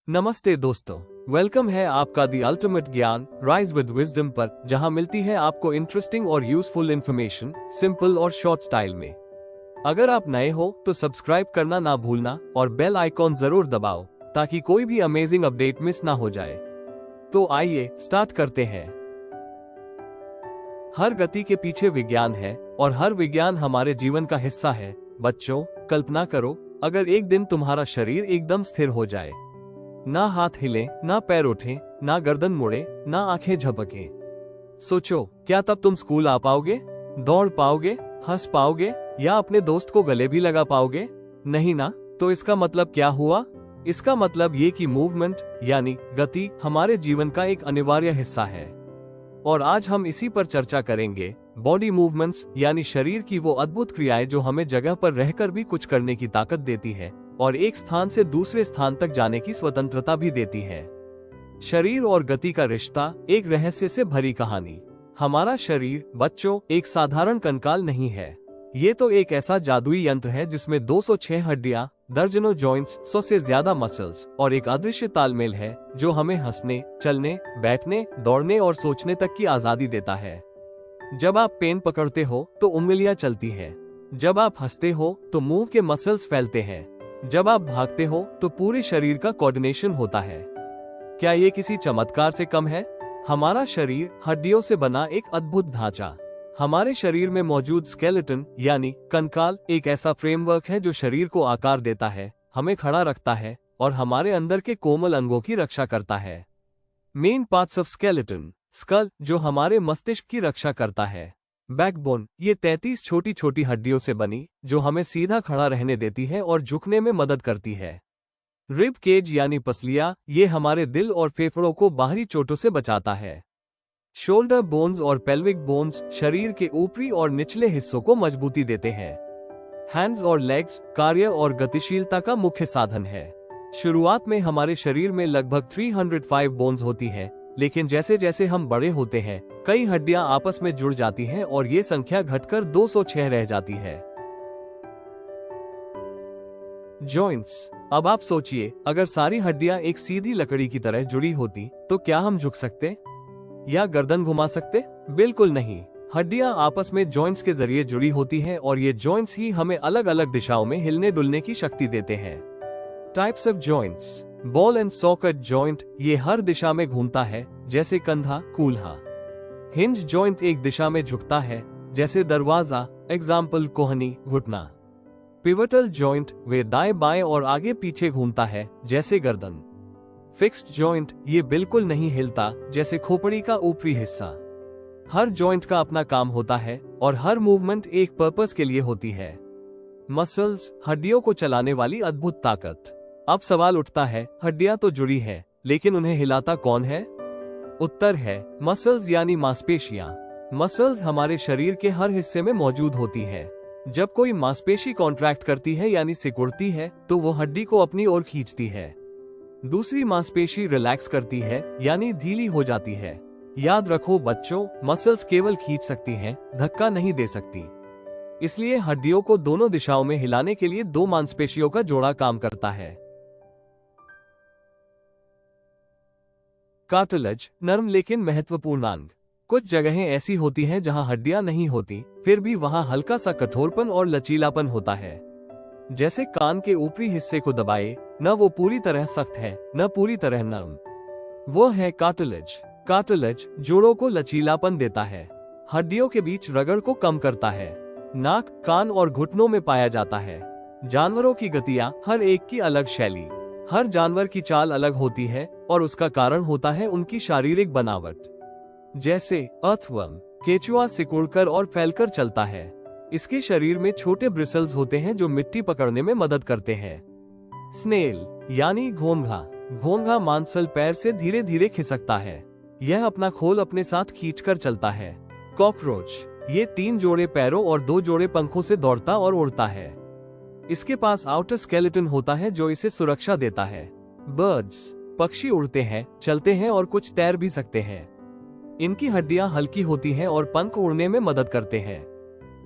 नमस्ते दोस्तों, वेलकम है आपका the ultimate Gyan rise with wisdom पर, जहां मिलती है आपको इंटरेस्टिंग और यूजफुल इन्फॉर्मेशन सिंपल और शॉर्ट स्टाइल में। अगर आप नए हो तो सब्सक्राइब करना ना भूलना और बेल आइकॉन जरूर दबाओ ताकि कोई भी अमेजिंग अपडेट मिस ना हो जाए। तो आइए स्टार्ट करते हैं। हर गति के पीछे विज्ञान है और हर विज्ञान हमारे जीवन का हिस्सा है। बच्चों, कल्पना करो अगर एक दिन तुम्हारा शरीर एकदम स्थिर हो जाए, ना हाथ हिले, ना पैर उठे, ना गर्दन मुड़े, ना आंखें झपके। सोचो, क्या तब तुम स्कूल आ पाओगे, दौड़ पाओगे, हंस पाओगे या अपने दोस्त को गले भी लगा पाओगे? नहीं ना। तो इसका मतलब क्या हुआ? इसका मतलब ये कि मूवमेंट यानी गति हमारे जीवन का एक अनिवार्य हिस्सा है। और आज हम इसी पर चर्चा करेंगे। बॉडी मूवमेंट्स यानी शरीर की वो अद्भुत क्रियाएं जो हमें जगह पर रहकर भी कुछ करने की ताकत देती है और एक स्थान से दूसरे स्थान तक जाने की स्वतंत्रता भी देती है। शरीर और गति का रिश्ता एक रहस्य से भरी कहानी। हमारा शरीर, बच्चों, एक साधारण कंकाल नहीं है। ये तो एक ऐसा जादुई यंत्र है जिसमें 206 हड्डियां, दर्जनों जॉइंट्स, 100 से ज्यादा मसल्स और एक अदृश्य तालमेल है जो हमें हंसने, चलने, बैठने, दौड़ने और सोचने तक की आजादी देता है। जब आप पेन पकड़ते हो तो उंगलियां चलती हैं। जब आप हंसते हो तो मुंह के मसल्स फैलते हैं। जब आप भागते हो तो पूरे शरीर का कोऑर्डिनेशन होता है। क्या ये किसी चमत्कार से कम है? हमारा शरीर हड्डियों से बना एक अद्भुत ढांचा। हमारे शरीर में मौजूद स्केलेटन यानी कंकाल एक ऐसा फ्रेमवर्क है जो शरीर को आकार देता है, हमें खड़ा रखता है और हमारे अंदर के कोमल अंगों की रक्षा करता है। Main parts of skeleton: skull, जो हमारे मस्तिष्क की रक्षा करता है। बैकबोन, ये 33 छोटी छोटी हड्डियों से बनी जो हमें सीधा खड़ा रहने देती है और झुकने में मदद करती है। रिब केज यानी पसलियां, ये हमारे दिल और फेफड़ों को बाहरी चोटों से बचाता है। शोल्डर बोन्स और पेल्विक बोन्स शरीर के ऊपरी और निचले हिस्सों को मजबूती देते हैं। हैंड्स और लेग्स कार्य और गतिशीलता का मुख्य साधन है। शुरुआत में हमारे शरीर में लगभग 305 बोन्स होती हैं, लेकिन जैसे जैसे हम बड़े होते हैं कई हड्डियां आपस में जुड़ जाती हैं और ये संख्या घटकर 206 रह जाती है। जॉइंट्स। अब आप सोचिए, अगर सारी हड्डियां एक सीधी लकड़ी की तरह जुड़ी होती तो क्या हम झुक सकते या गर्दन घुमा सकते? बिल्कुल नहीं। हड्डियां आपस में जॉइंट्स के जरिए जुड़ी होती हैं और ये जॉइंट्स ही हमें अलग अलग दिशाओं में हिलने डुलने की शक्ति देते हैं। Types of joints: ball and socket joint, ये हर दिशा में घूमता है जैसे कंधा, कूल्हा। हिंज जॉइंट एक दिशा में झुकता है जैसे दरवाजा, एग्जाम्पल कोहनी, घुटना। पिवटल जॉइंट, वे दाएं बाएं और आगे पीछे घूमता है जैसे गर्दन। फिक्स्ड जॉइंट, ये बिल्कुल नहीं हिलता जैसे खोपड़ी का ऊपरी हिस्सा। हर जॉइंट का अपना काम होता है और हर मूवमेंट एक पर्पस के लिए होती है। मसल्स, हड्डियों को चलाने वाली अद्भुत ताकत। अब सवाल उठता है, हड्डियां तो जुड़ी हैं, लेकिन उन्हें हिलाता कौन है? उत्तर है मसल्स यानी मांसपेशियां। मसल्स हमारे शरीर के हर हिस्से में मौजूद होती है। जब कोई मांसपेशी कॉन्ट्रैक्ट करती है यानी सिकुड़ती है तो वो हड्डी को अपनी ओर खींचती है। दूसरी मांसपेशी रिलैक्स करती है यानी ढीली हो जाती है। याद रखो बच्चों, मसल्स केवल खींच सकती हैं, धक्का नहीं दे सकती। इसलिए हड्डियों को दोनों दिशाओं में हिलाने के लिए दो मांसपेशियों का जोड़ा काम करता है। कार्टिलेज, नरम लेकिन महत्वपूर्ण अंग। कुछ जगहें ऐसी होती हैं जहां हड्डियां नहीं होती, फिर भी वहां हल्का सा कठोरपन और लचीलापन होता है। जैसे कान के ऊपरी हिस्से को दबाए, न वो पूरी तरह सख्त है न पूरी तरह नरम। वो है कार्टिलेज। कार्टिलेज जोड़ों को लचीलापन देता है, हड्डियों के बीच रगड़ को कम करता है। नाक, कान और घुटनों में पाया जाता है। जानवरों की गतियां, हर एक की अलग शैली। हर जानवर की चाल अलग होती है और उसका कारण होता है उनकी शारीरिक बनावट। जैसे अर्थवर्म, केचुआ सिकुड़कर और फैलकर चलता है। इसके शरीर में छोटे ब्रिसल्स होते हैं जो मिट्टी पकड़ने में मदद करते हैं। स्नेल यानी घोंघा, घोंघा मांसल पैर से धीरे धीरे खिसकता है। यह अपना खोल अपने साथ खींचकर चलता है। कॉकरोच, ये 3 जोड़े पैरों और 2 जोड़े पंखों से दौड़ता और उड़ता है। इसके पास आउटर स्केलेटन होता है जो इसे सुरक्षा देता है। बर्ड्स, पक्षी उड़ते हैं, चलते हैं और कुछ तैर भी सकते हैं। इनकी हड्डियां हल्की होती हैं और पंख उड़ने में मदद करते हैं।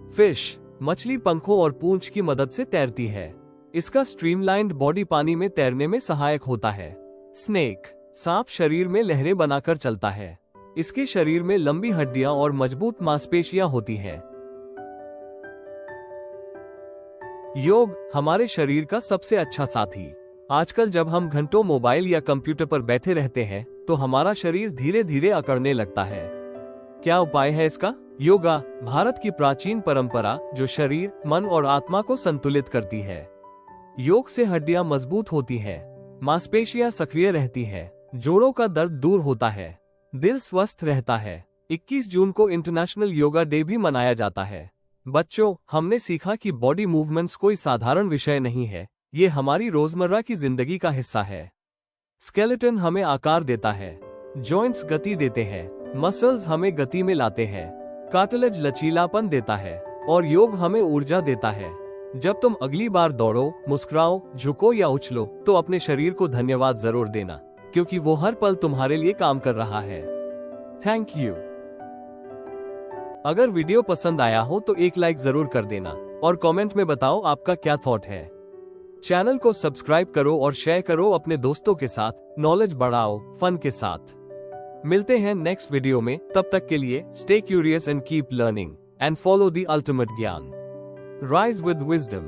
फिश, मछली पंखों और पूंछ की मदद से तैरती है। इसका स्ट्रीमलाइंड बॉडी पानी में तैरने में सहायक होता है। स्नेक, सांप शरीर में लहरें बनाकर चलता है। इसके शरीर में लंबी हड्डियां और मजबूत मांसपेशियां होती हैं। योग, हमारे शरीर का सबसे अच्छा साथी। आजकल जब हम घंटों मोबाइल या कंप्यूटर पर बैठे रहते हैं तो हमारा शरीर धीरे धीरे अकड़ने लगता है। क्या उपाय है इसका? योगा, भारत की प्राचीन परंपरा जो शरीर, मन और आत्मा को संतुलित करती है। योग से हड्डियां मजबूत होती हैं, मांसपेशियां सक्रिय रहती हैं, जोड़ों का दर्द दूर होता है, दिल स्वस्थ रहता है। 21 जून को इंटरनेशनल योगा डे भी मनाया जाता है। बच्चों, हमने सीखा कि बॉडी मूवमेंट्स कोई साधारण विषय नहीं है, ये हमारी रोजमर्रा की जिंदगी का हिस्सा है। स्केलेटन हमें आकार देता है, जॉइंट्स गति देते हैं, मसल्स हमें गति में लाते हैं, कार्टिलेज लचीलापन देता है और योग हमें ऊर्जा देता है। जब तुम अगली बार दौड़ो, मुस्कुराओ, झुको या उछलो तो अपने शरीर को धन्यवाद जरूर देना, क्योंकि वो हर पल तुम्हारे लिए काम कर रहा है। Thank you. अगर वीडियो पसंद आया हो तो एक लाइक जरूर कर देना और कमेंट में बताओ आपका क्या थॉट है। चैनल को सब्सक्राइब करो और शेयर करो अपने दोस्तों के साथ। नॉलेज बढ़ाओ फन के साथ। मिलते हैं नेक्स्ट वीडियो में, तब तक के लिए stay curious and keep learning and follow the Ultimate Gyan. Rise with wisdom.